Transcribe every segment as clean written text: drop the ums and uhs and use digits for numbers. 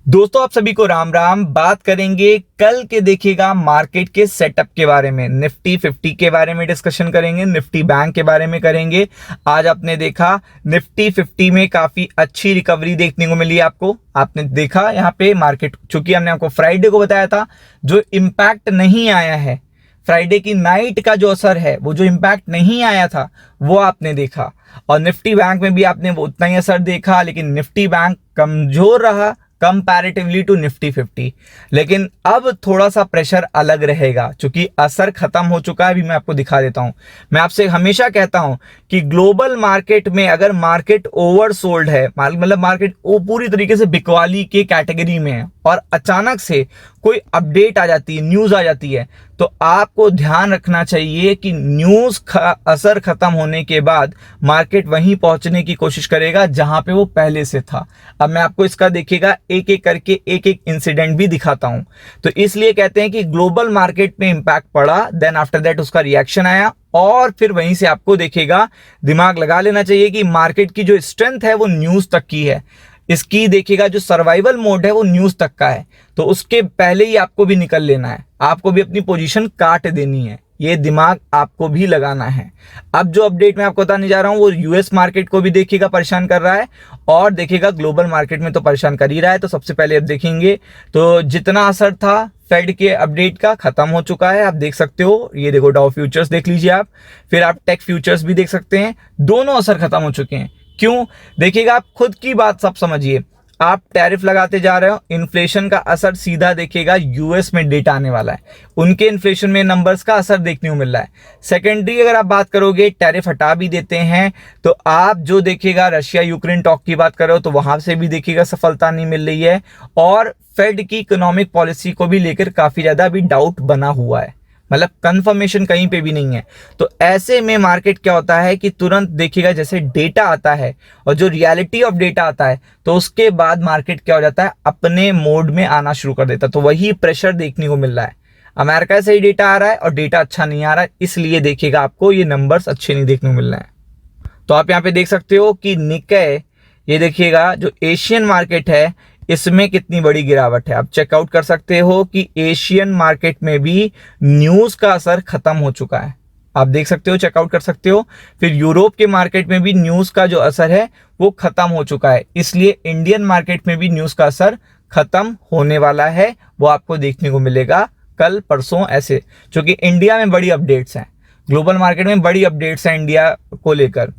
दोस्तों आप सभी को राम राम। बात करेंगे कल के देखिएगा मार्केट के सेटअप के बारे में, निफ्टी 50 के बारे में डिस्कशन करेंगे, निफ्टी बैंक के बारे में करेंगे। आज आपने देखा निफ्टी 50 में काफी अच्छी रिकवरी देखने को मिली। आपने देखा यहाँ पे मार्केट, चूंकि हमने आपको फ्राइडे को बताया था, जो इम्पैक्ट नहीं आया है, फ्राइडे की नाइट का जो असर है, वो जो इम्पैक्ट नहीं आया था वो आपने देखा। और निफ्टी बैंक में भी आपने वो उतना ही असर देखा, लेकिन निफ्टी बैंक कमजोर रहा कंपैरेटिवली टू निफ्टी 50। लेकिन अब थोड़ा सा प्रेशर अलग रहेगा, क्योंकि असर खत्म हो चुका है। अभी मैं आपको दिखा देता हूं। मैं आपसे हमेशा कहता हूं कि ग्लोबल मार्केट में अगर मार्केट ओवरसोल्ड है, मतलब मार्केट वो पूरी तरीके से बिकवाली के कैटेगरी में है, और अचानक से कोई अपडेट आ जाती है, न्यूज आ जाती है, तो आपको ध्यान रखना चाहिए कि न्यूज असर खत्म होने के बाद मार्केट वहीं पहुंचने की कोशिश करेगा जहां पे वो पहले से था। अब मैं आपको इसका देखिएगा एक एक करके एक एक इंसिडेंट भी दिखाता हूं। तो इसलिए कहते हैं कि ग्लोबल मार्केट में इंपैक्ट पड़ा, देन आफ्टर दैट उसका रिएक्शन आया, और फिर वहीं से आपको देखिएगा दिमाग लगा लेना चाहिए कि मार्केट की जो स्ट्रेंथ है वो न्यूज तक की है। इसकी देखिएगा जो सर्वाइवल मोड है वो न्यूज तक का है, तो उसके पहले ही आपको भी निकल लेना है, आपको भी अपनी पोजीशन काट देनी है। ये दिमाग आपको भी लगाना है। अब जो अपडेट मैं आपको बताने जा रहा हूं वो यूएस मार्केट को भी देखिएगा परेशान कर रहा है, और देखिएगा ग्लोबल मार्केट में तो परेशान कर ही रहा है। तो सबसे पहले अब देखेंगे तो जितना असर था फेड के अपडेट का खत्म हो चुका है। आप देख सकते हो, ये देखो डाउ फ्यूचर्स देख लीजिए आप, फिर आप टेक फ्यूचर्स भी देख सकते हैं, दोनों असर खत्म हो चुके हैं। क्यों? देखिएगा, आप खुद की बात सब समझिए। आप टैरिफ लगाते जा रहे हो, इन्फ्लेशन का असर सीधा देखिएगा यूएस में डेटा आने वाला है, उनके इन्फ्लेशन में नंबर्स का असर देखने को मिल रहा है। सेकेंडरी अगर आप बात करोगे, टैरिफ हटा भी देते हैं तो आप जो देखिएगा रशिया यूक्रेन टॉक की बात कर रहे हो, तो वहां से भी देखिएगा सफलता नहीं मिल रही है, और फेड की इकोनॉमिक पॉलिसी को भी लेकर काफी ज्यादा अभी डाउट बना हुआ है, मतलब कंफर्मेशन कहीं पे भी नहीं है। तो ऐसे में मार्केट क्या होता है कि तुरंत देखिएगा जैसे डेटा आता है और जो रियलिटी ऑफ डेटा आता है, तो उसके बाद मार्केट क्या हो जाता है, अपने मोड में आना शुरू कर देता है। तो वही प्रेशर देखने को मिल रहा है। अमेरिका से ही डेटा आ रहा है और डेटा अच्छा नहीं आ रहा है, इसलिए देखिएगा आपको ये नंबर्स अच्छे नहीं देखने को मिल रहे हैं। तो आप यहाँ पे देख सकते हो कि निक्के, ये देखिएगा जो एशियन मार्केट है इसमें कितनी बड़ी गिरावट है। आप चेकआउट कर सकते हो कि एशियन मार्केट में भी न्यूज का असर खत्म हो चुका है। आप देख सकते हो, चेकआउट कर सकते हो। फिर यूरोप के मार्केट में भी न्यूज का जो असर है वो खत्म हो चुका है, इसलिए इंडियन मार्केट में भी न्यूज का असर खत्म होने वाला है। वो आपको देखने को मिलेगा कल परसों ऐसे, क्योंकि इंडिया में बड़ी अपडेट्स हैं, ग्लोबल मार्केट में बड़ी अपडेट्स हैं इंडिया को लेकर।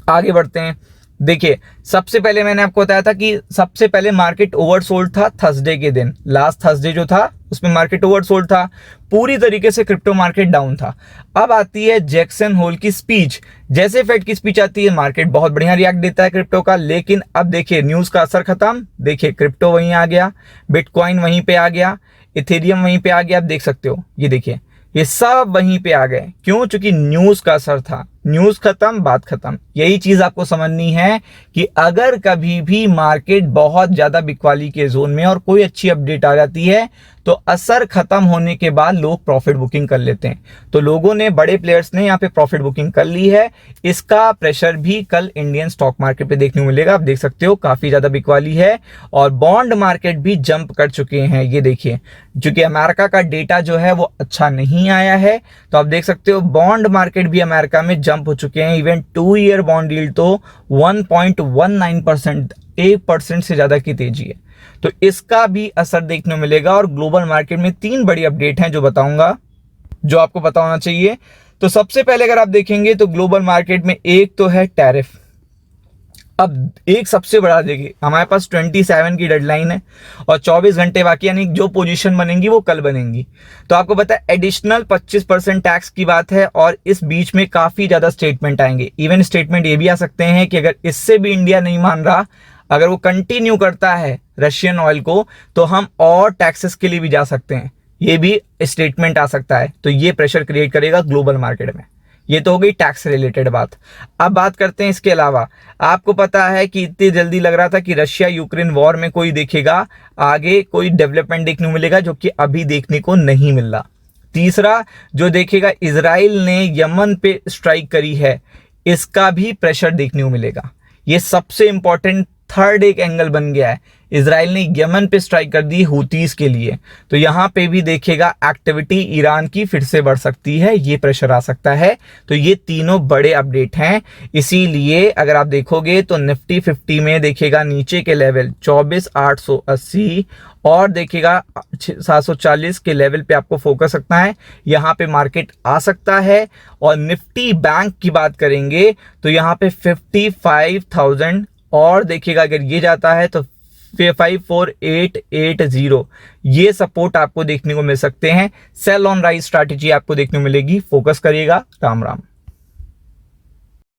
आगे बढ़ते हैं। देखिए, सबसे पहले मैंने आपको बताया था कि सबसे पहले मार्केट ओवरसोल्ड था थर्सडे के दिन, लास्ट थर्सडे जो था उसमें मार्केट ओवरसोल्ड था, पूरी तरीके से क्रिप्टो मार्केट डाउन था। अब आती है जैक्सन होल की स्पीच, जैसे फेड की स्पीच आती है मार्केट बहुत बढ़िया रिएक्ट देता है क्रिप्टो का, लेकिन अब देखिए न्यूज का असर खत्म। देखिए क्रिप्टो वहीं आ गया, बिटकॉइन वहीं पे आ गया, इथेरियम वहीं पे आ गया। आप देख सकते हो, ये देखिए ये सब वहीं पे आ गए। क्यों? क्योंकि न्यूज का असर था। न्यूज खत्म, बात खत्म। यही चीज आपको समझनी है कि अगर कभी भी मार्केट बहुत ज्यादा बिकवाली के जोन में और कोई अच्छी अपडेट आ जाती है, तो असर खत्म होने के बाद लोग प्रॉफिट बुकिंग कर लेते हैं। तो लोगों ने, बड़े प्लेयर्स ने यहाँ पे प्रॉफिट बुकिंग कर ली है। इसका प्रेशर भी कल इंडियन स्टॉक मार्केट पे देखने को मिलेगा। आप देख सकते हो काफी ज्यादा बिकवाली है, और बॉन्ड मार्केट भी जंप कर चुके हैं। ये देखिए, क्योंकि अमेरिका का डेटा जो है वो अच्छा नहीं आया है, तो आप देख सकते हो बॉन्ड मार्केट भी अमेरिका में जंप हो चुके हैं। इवन 2 ईयर बॉन्ड यील्ड तो 1.19%, 1% से ज्यादा की तेजी है। तो इसका भी असर देखने को मिलेगा। और ग्लोबल मार्केट में 3 बड़ी अपडेट हैं जो बताऊंगा, जो आपको पता होना चाहिए। तो सबसे पहले अगर आप देखेंगे तो ग्लोबल मार्केट में एक तो है टैरिफ। अब एक सबसे बड़ा, देखिए हमारे पास 27 की डेडलाइन है और 24 घंटे बाकी, यानी जो पोजीशन बनेंगी वो कल बनेंगी। तो आपको पता है एडिशनल 25% टैक्स की बात है, और इस बीच में काफी ज्यादा स्टेटमेंट आएंगे। इवन स्टेटमेंट ये भी आ सकते हैं कि अगर इससे भी इंडिया नहीं मान रहा, अगर वो कंटिन्यू करता है रशियन ऑयल को, तो हम और टैक्सेस के लिए भी जा सकते हैं। ये भी स्टेटमेंट आ सकता है, तो ये प्रेशर क्रिएट करेगा ग्लोबल मार्केट में। ये तो हो गई टैक्स रिलेटेड बात। अब बात करते हैं इसके अलावा। आपको पता है कि इतनी जल्दी लग रहा था कि रशिया यूक्रेन वॉर में कोई देखेगा आगे कोई डेवलपमेंट देखने को मिलेगा, जो कि अभी देखने को नहीं मिल रहा। तीसरा जो देखेगा, इजराइल ने यमन पे स्ट्राइक करी है, इसका भी प्रेशर देखने को मिलेगा। ये सबसे इंपॉर्टेंट थर्ड एक एंगल बन गया है, इजराइल ने यमन पे स्ट्राइक कर दी हुतीस के लिए, तो यहां पे भी देखिएगा एक्टिविटी ईरान की फिर से बढ़ सकती है, ये प्रेशर आ सकता है। तो ये तीनों बड़े अपडेट हैं, इसीलिए अगर आप देखोगे तो निफ्टी 50 में देखिएगा नीचे के लेवल 24,880 और देखिएगा 740 के लेवल पे आपको फोकस रखना है, यहां पे मार्केट आ सकता है। और निफ्टी बैंक की बात करेंगे तो यहां पे 55,000 और देखिएगा अगर ये जाता है तो 54880 ये सपोर्ट आपको देखने को मिल सकते हैं। सेल ऑन राइज स्ट्रैटेजी आपको देखने को मिलेगी, फोकस करिएगा। राम राम।